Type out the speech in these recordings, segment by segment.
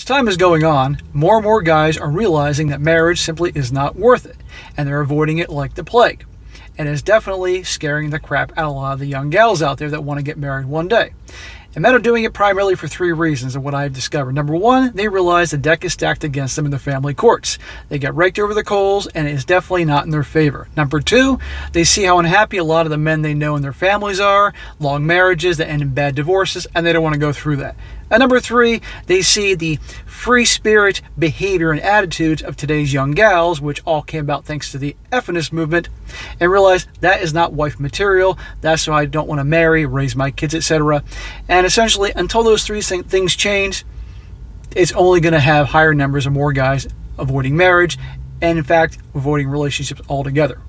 As time is going on, more and more guys are realizing that marriage simply is not worth it, and they're avoiding it like the plague. And it's definitely scaring the crap out of a lot of the young gals out there that want to get married one day. And men are doing it primarily for three reasons of what I've discovered. Number one, they realize the deck is stacked against them in the family courts. They get raked over the coals, and it is definitely not in their favor. Number two, they see how unhappy a lot of the men they know and their families are, long marriages that end in bad divorces, and they don't want to go through that. And number three, they see the free spirit behavior and attitudes of today's young gals, which all came about thanks to the feminist movement, and realize that is not wife material. That's why I don't want to marry, raise my kids, etc. And essentially, until those three things change, it's only going to have higher numbers of more guys avoiding marriage, and in fact, avoiding relationships altogether.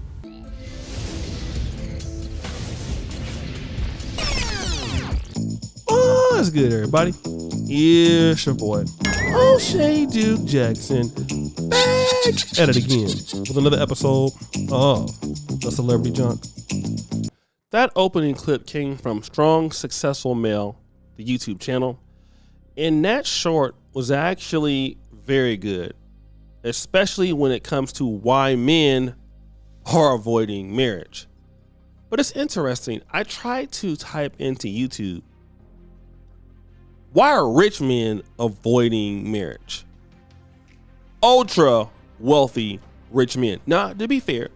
What's good, everybody? It's your boy, O'Shea Duke Jackson, back at it again with another episode of The Celebrity Junk. That opening clip came from Strong Successful Male, the YouTube channel, and that short was actually very good, especially when it comes to why men are avoiding marriage. But it's interesting. I tried to type into YouTube, why are rich men avoiding marriage? Ultra wealthy rich men. Now, to be fair,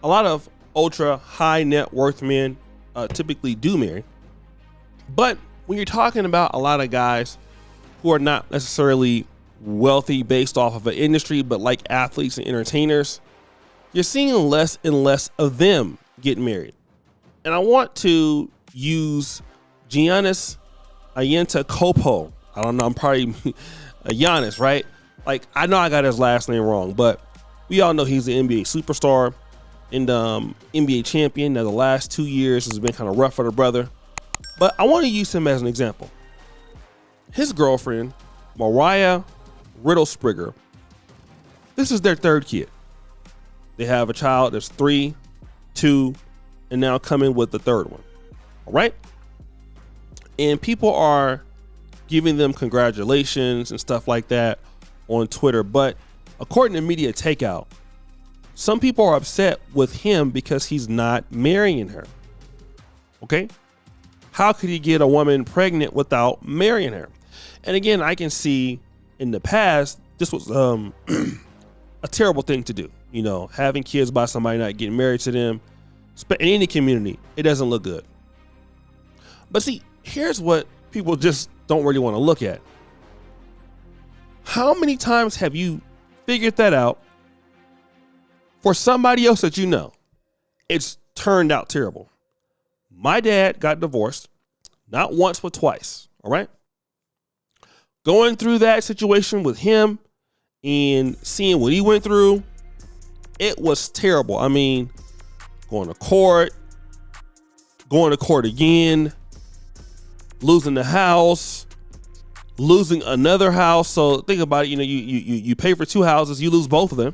a lot of ultra high net worth men typically do marry. But when you're talking about a lot of guys who are not necessarily wealthy based off of an industry, but like athletes and entertainers, you're seeing less and less of them get married. And I want to use Giannis Antetokounmpo. I don't know. I'm probably Giannis, right? Like, I know I got his last name wrong, but we all know he's an NBA superstar and NBA champion. Now, the last 2 years has been kind of rough for the brother, but I want to use him as an example. His girlfriend, Mariah Riddlesprigger, this is their third kid. They have a child that's 3, 2, and now coming with the third one. All right. And people are giving them congratulations and stuff like that on Twitter. But according to Media Takeout, some people are upset with him because he's not marrying her. Okay? How could he get a woman pregnant without marrying her? And again, I can see in the past, this was a terrible thing to do. You know, having kids by somebody, not getting married to them. In any community, it doesn't look good. But see, here's what people just don't really want to look at. How many times have you figured that out for somebody else that you know? It's turned out terrible. My dad got divorced, not once, but twice. All right. Going through that situation with him and seeing what he went through, it was terrible. I mean, going to court again, losing the house, losing another house. So think about it. You know, you pay for 2 houses, you lose both of them.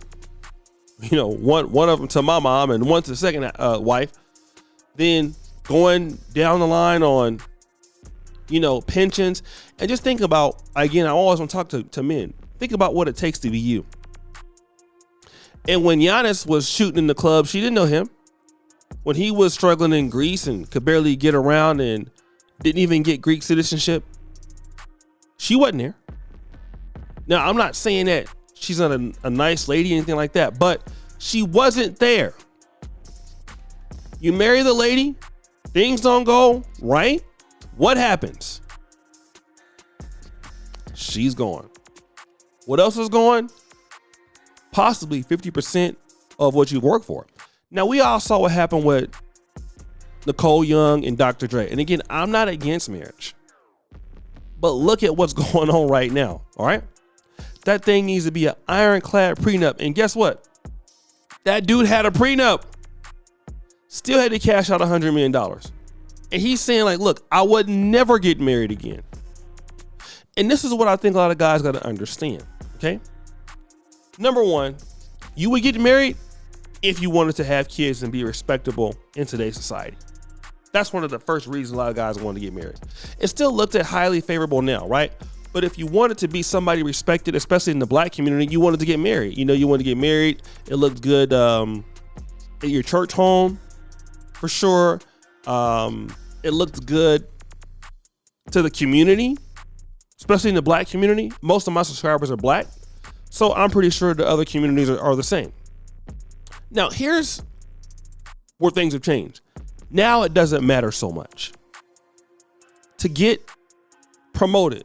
You know, one of them to my mom and one to the second wife. Then going down the line on, you know, pensions. And just think about, again, I always want to talk to men. Think about what it takes to be you. And when Giannis was shooting in the club, she didn't know him. When he was struggling in Greece and could barely get around and didn't even get Greek citizenship, she wasn't there. Now, I'm not saying that she's not a nice lady or anything like that, but she wasn't there. You marry the lady, things don't go right. What happens? She's gone. What else is gone? Possibly 50% of what you work for. Now, we all saw what happened with Nicole Young and Dr. Dre. And again, I'm not against marriage, but look at what's going on right now. All right. That thing needs to be an ironclad prenup. And guess what? That dude had a prenup, still had to cash out $100 million. And he's saying, like, look, I would never get married again. And this is what I think a lot of guys got to understand. Okay. Number one, you would get married if you wanted to have kids and be respectable in today's society. That's one of the first reasons a lot of guys want to get married. It's still looked at highly favorable now, right? But if you wanted to be somebody respected, especially in the black community, you wanted to get married. You wanted to get married. It looked good at your church home, for sure. It looked good to the community, especially in the black community. Most of my subscribers are black, so I'm pretty sure the other communities are the same. Now, here's where things have changed. Now it doesn't matter so much. To get promoted,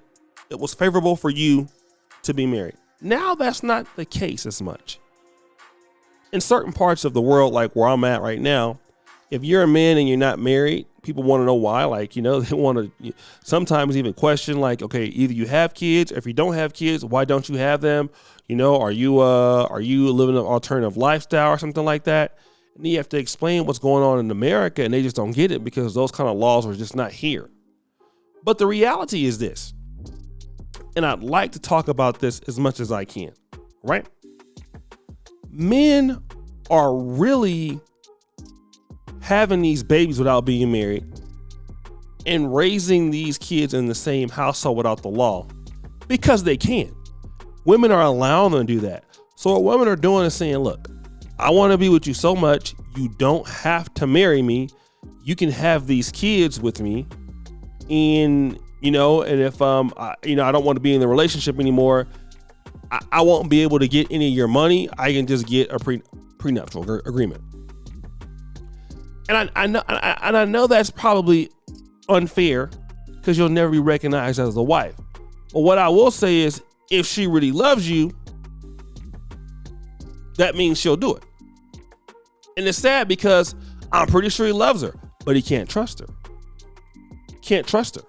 it was favorable for you to be married. Now that's not the case as much. In certain parts of the world, like where I'm at right now, if you're a man and you're not married, people want to know why. Like, they want to sometimes even question, like, okay, either you have kids, or if you don't have kids, why don't you have them? Are you living an alternative lifestyle or something like that? And then you have to explain what's going on in America, and they just don't get it because those kind of laws are just not here. But the reality is this, and I'd like to talk about this as much as I can, right? Men are really having these babies without being married and raising these kids in the same household without the law because they can. Women are allowing them to do that. So what women are doing is saying, look, I want to be with you so much, you don't have to marry me. You can have these kids with me. And, and if, I don't want to be in the relationship anymore, I won't be able to get any of your money. I can just get a prenuptial agreement. And I know that's probably unfair because you'll never be recognized as a wife. But what I will say is, if she really loves you, that means she'll do it. And it's sad because I'm pretty sure he loves her, but he can't trust her. Can't trust her.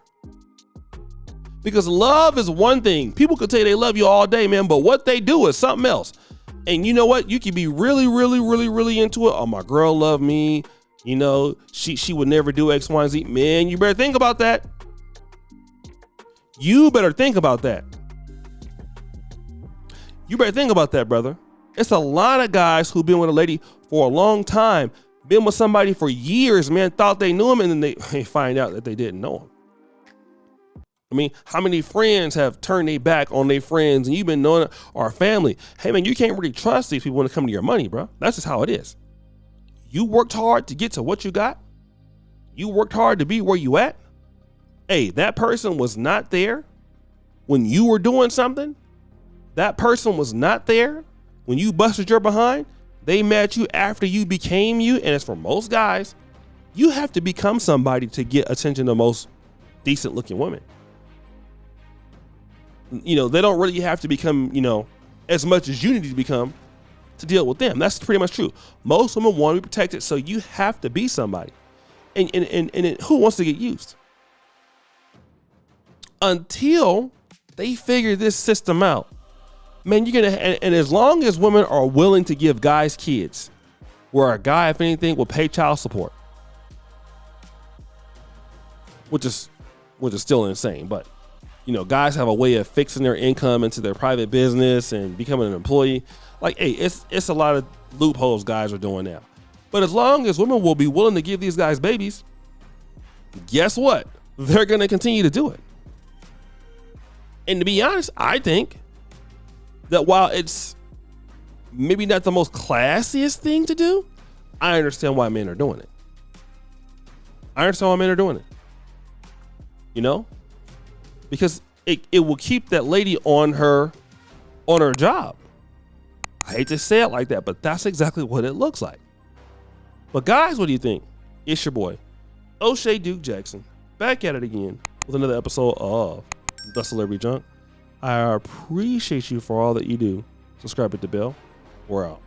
Because love is one thing. People could tell you they love you all day, man, but what they do is something else. And you know what? You can be really, really, really, really into it. Oh, my girl loved me. She would never do X, Y, and Z. Man, you better think about that. You better think about that. You better think about that, brother. It's a lot of guys who've been with a lady for a long time, been with somebody for years, man, thought they knew him, and then they find out that they didn't know him. I mean, how many friends have turned their back on their friends and you've been knowing our family? Hey, man, you can't really trust these people when it comes to your money, bro. That's just how it is. You worked hard to get to what you got. You worked hard to be where you at. Hey, that person was not there when you were doing something. That person was not there when you busted your behind. They met you after you became you. And as for most guys, you have to become somebody to get attention to most decent looking women. They don't really have to become, as much as you need to become to deal with them. That's pretty much true. Most women want to be protected, so you have to be somebody. And who wants to get used? Until they figure this system out, man, you're gonna. And as long as women are willing to give guys kids, where a guy, if anything, will pay child support, which is still insane, but. Guys have a way of fixing their income into their private business and becoming an employee. Like, hey, it's a lot of loopholes guys are doing now. But as long as women will be willing to give these guys babies, guess what? They're going to continue to do it. And to be honest, I think that while it's maybe not the most classiest thing to do, I understand why men are doing it. Because it will keep that lady on her job. I hate to say it like that, but that's exactly what it looks like. But guys, what do you think? It's your boy, O'Shea Duke Jackson, back at it again with another episode of The Celebrity Junk. I appreciate you for all that you do. Subscribe, hit the bell. We're out.